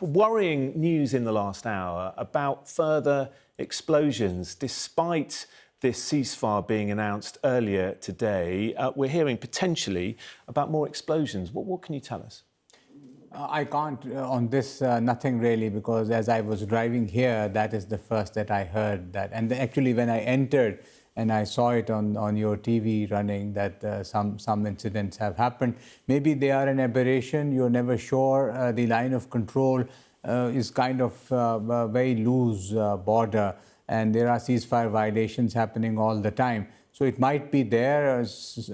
Worrying news in the last hour about further explosions. Despite this ceasefire being announced earlier today, we're hearing potentially about more explosions. What can you tell us? I can't on this, nothing really, because as I was driving here, that is the first that I heard that. And actually when I entered and I saw it on your TV running that some incidents have happened. Maybe they are an aberration, you're never sure. The line of control is kind of a very loose border, and there are ceasefire violations happening all the time. So it might be there.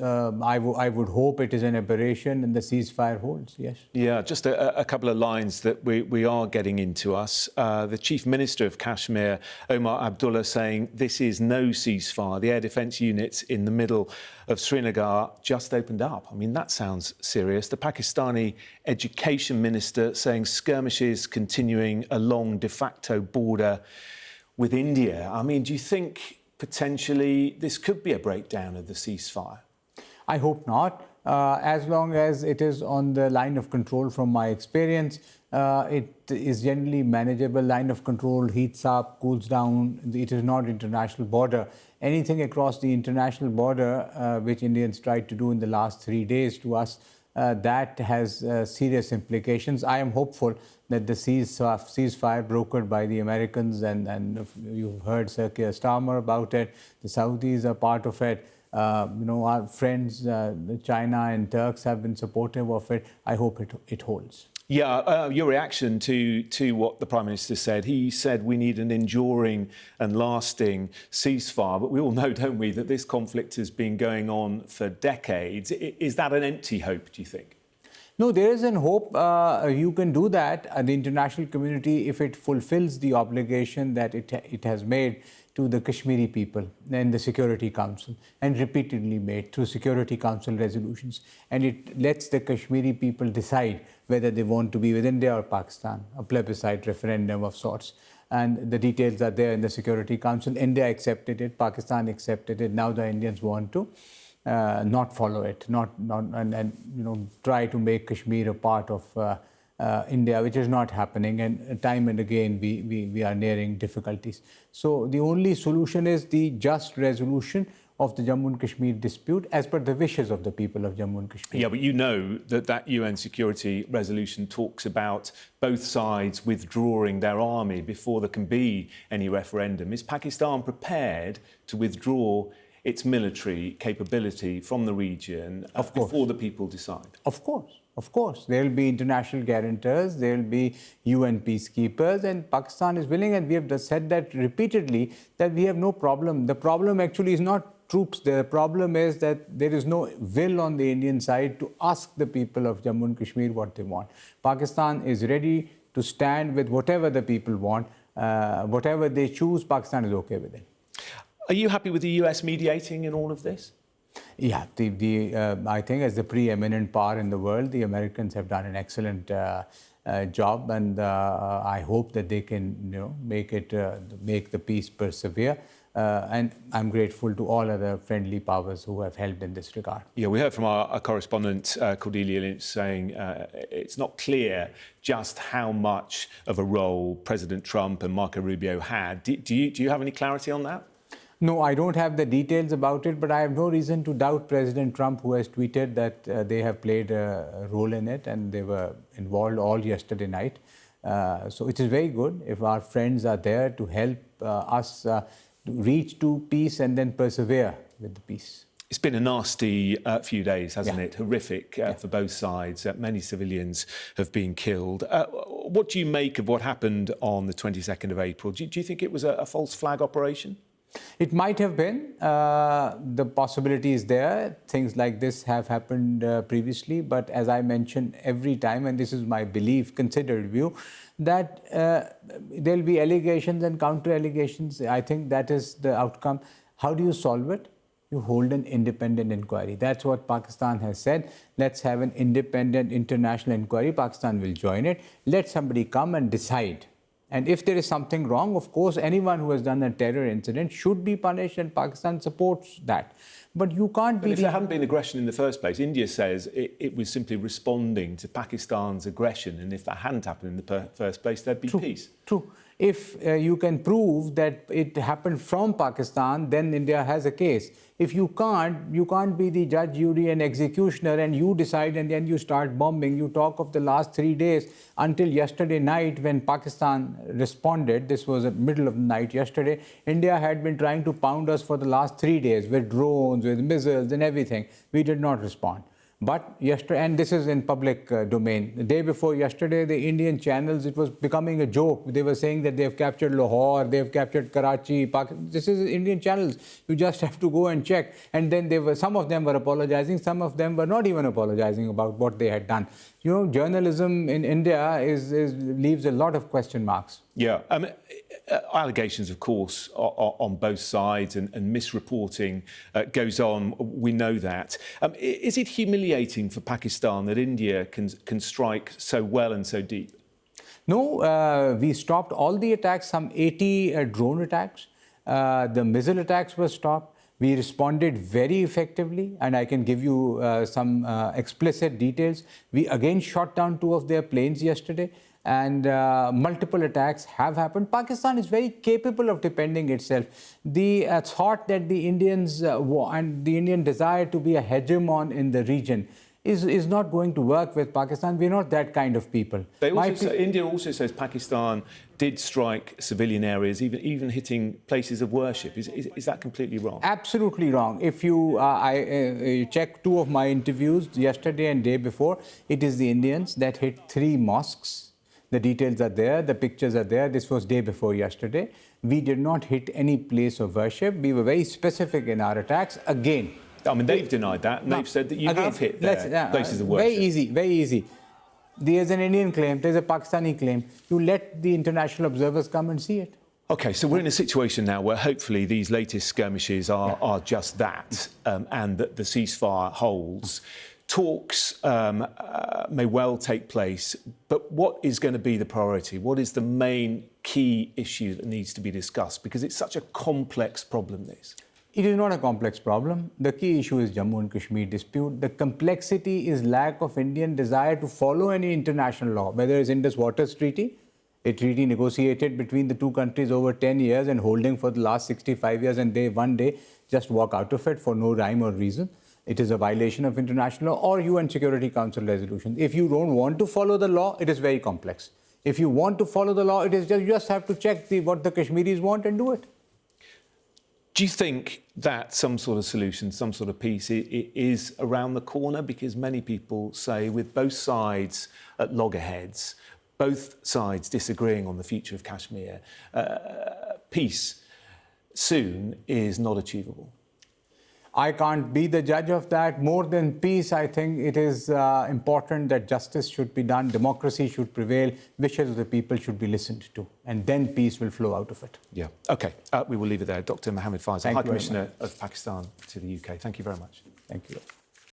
I would hope it is an aberration and the ceasefire holds, yes. Yeah, just a couple of lines that we are getting into us. The Chief Minister of Kashmir, Omar Abdullah, saying this is no ceasefire. The air defence units in the middle of Srinagar just opened up. I mean, that sounds serious. The Pakistani Education Minister saying skirmishes continuing along de facto border with India. I mean, do you think potentially this could be a breakdown of the ceasefire? I hope not. As long as it is on the line of control, from my experience, it is generally manageable. Line of control heats up, cools down. It is not international border. Anything across the international border, which Indians tried to do in the last 3 days to us, that has serious implications. I am hopeful that the ceasefire brokered by the Americans, and you've heard Sir Keir Starmer about it, the Saudis are part of it. Our friends, China and Turks, have been supportive of it. I hope it holds. Yeah, your reaction to what the Prime Minister said. He said we need an enduring and lasting ceasefire. But we all know, don't we, that this conflict has been going on for decades. Is that an empty hope, do you think? No, there is an hope. You can do that. The international community, if it fulfills the obligation that it has made to the Kashmiri people and the Security Council, and repeatedly made through Security Council resolutions, and it lets the Kashmiri people decide whether they want to be with India or Pakistan, a plebiscite referendum of sorts. And the details are there in the Security Council. India accepted it, Pakistan accepted it. Now the Indians want to not follow it, and try to make Kashmir a part of India, which is not happening, and time and again we are nearing difficulties. So the only solution is the just resolution of the Jammu and Kashmir dispute as per the wishes of the people of Jammu and Kashmir. Yeah, but you know that UN security resolution talks about both sides withdrawing their army before there can be any referendum. Is Pakistan prepared to withdraw its military capability from the region before the people decide? Of course. Of course, there will be international guarantors, there will be UN peacekeepers, and Pakistan is willing, and we have said that repeatedly, that we have no problem. The problem actually is not troops. The problem is that there is no will on the Indian side to ask the people of Jammu and Kashmir what they want. Pakistan is ready to stand with whatever the people want. Whatever they choose, Pakistan is okay with it. Are you happy with the US mediating in all of this? Yeah, I think as the preeminent power in the world, the Americans have done an excellent job, and I hope that they can, make the peace persevere. And I'm grateful to all other friendly powers who have helped in this regard. Yeah, we heard from our correspondent Cordelia Lynch saying it's not clear just how much of a role President Trump and Marco Rubio had. Do you have any clarity on that? No, I don't have the details about it, but I have no reason to doubt President Trump, who has tweeted that they have played a role in it and they were involved all yesterday night. So it is very good if our friends are there to help us to reach to peace and then persevere with the peace. It's been a nasty few days, hasn't it? Horrific for both sides. Many civilians have been killed. What do you make of what happened on the 22nd of April? Do you think it was a false flag operation? It might have been. The possibility is there. Things like this have happened previously. But as I mentioned every time, and this is my belief, considered view, that there will be allegations and counter-allegations. I think that is the outcome. How do you solve it? You hold an independent inquiry. That's what Pakistan has said. Let's have an independent international inquiry. Pakistan will join it. Let somebody come and decide And if there is something wrong, of course, anyone who has done a terror incident should be punished, and Pakistan supports that. But you can't be... But if there hadn't been aggression in the first place, India says it was simply responding to Pakistan's aggression, and if that hadn't happened in the first place, there'd be peace. True. If you can prove that it happened from Pakistan, then India has a case. If you can't be the judge, jury and executioner, and you decide and then you start bombing. You talk of the last 3 days until yesterday night when Pakistan responded. This was the middle of the night yesterday. India had been trying to pound us for the last 3 days with drones, with missiles and everything. We did not respond. But yesterday, and this is in public domain, the day before yesterday, the Indian channels, it was becoming a joke. They were saying that they have captured Lahore, they have captured Karachi, Pakistan. This is Indian channels. You just have to go and check. And then some of them were apologizing, some of them were not even apologizing about what they had done. You know, journalism in India leaves a lot of question marks. Yeah, allegations, of course, on both sides, and misreporting goes on. We know that. Is it humiliating for Pakistan that India can strike so well and so deep? No, we stopped all the attacks, some 80 drone attacks. The missile attacks were stopped. We responded very effectively, and I can give you some explicit details. We again shot down 2 of their planes yesterday, and multiple attacks have happened. Pakistan is very capable of defending itself. The thought that the Indians and the Indian desire to be a hegemon in the region is not going to work with Pakistan. We're not that kind of people. India also says Pakistan did strike civilian areas, even hitting places of worship. Is that completely wrong? Absolutely wrong. If you I checked 2 of my interviews yesterday and day before, it is the Indians that hit 3 mosques. The details are there, the pictures are there. This was day before yesterday. We did not hit any place of worship. We were very specific in our attacks. Again, I mean, they've denied that, and they've said that you have hit their places of worship. Very easy. There's an Indian claim, there's a Pakistani claim. You let the international observers come and see it. OK, so we're in a situation now where hopefully these latest skirmishes are just that, and that the ceasefire holds. Talks may well take place, but what is going to be the priority? What is the main key issue that needs to be discussed? Because it's such a complex problem, this. It is not a complex problem. The key issue is Jammu and Kashmir dispute. The complexity is lack of Indian desire to follow any international law, whether it's Indus Waters Treaty, a treaty negotiated between the 2 countries over 10 years and holding for the last 65 years, and they one day just walk out of it for no rhyme or reason. It is a violation of international law, or UN Security Council resolution. If you don't want to follow the law, it is very complex. If you want to follow the law, it is you just have to check what the Kashmiris want and do it. Do you think that some sort of solution, some sort of peace is around the corner? Because many people say, with both sides at loggerheads, both sides disagreeing on the future of Kashmir, peace soon is not achievable. I can't be the judge of that. More than peace, I think it is important that justice should be done, democracy should prevail, wishes of the people should be listened to, and then peace will flow out of it. Yeah. OK, we will leave it there. Dr. Mohammed Faisal, High Commissioner of Pakistan to the UK. Thank you very much. Thank you.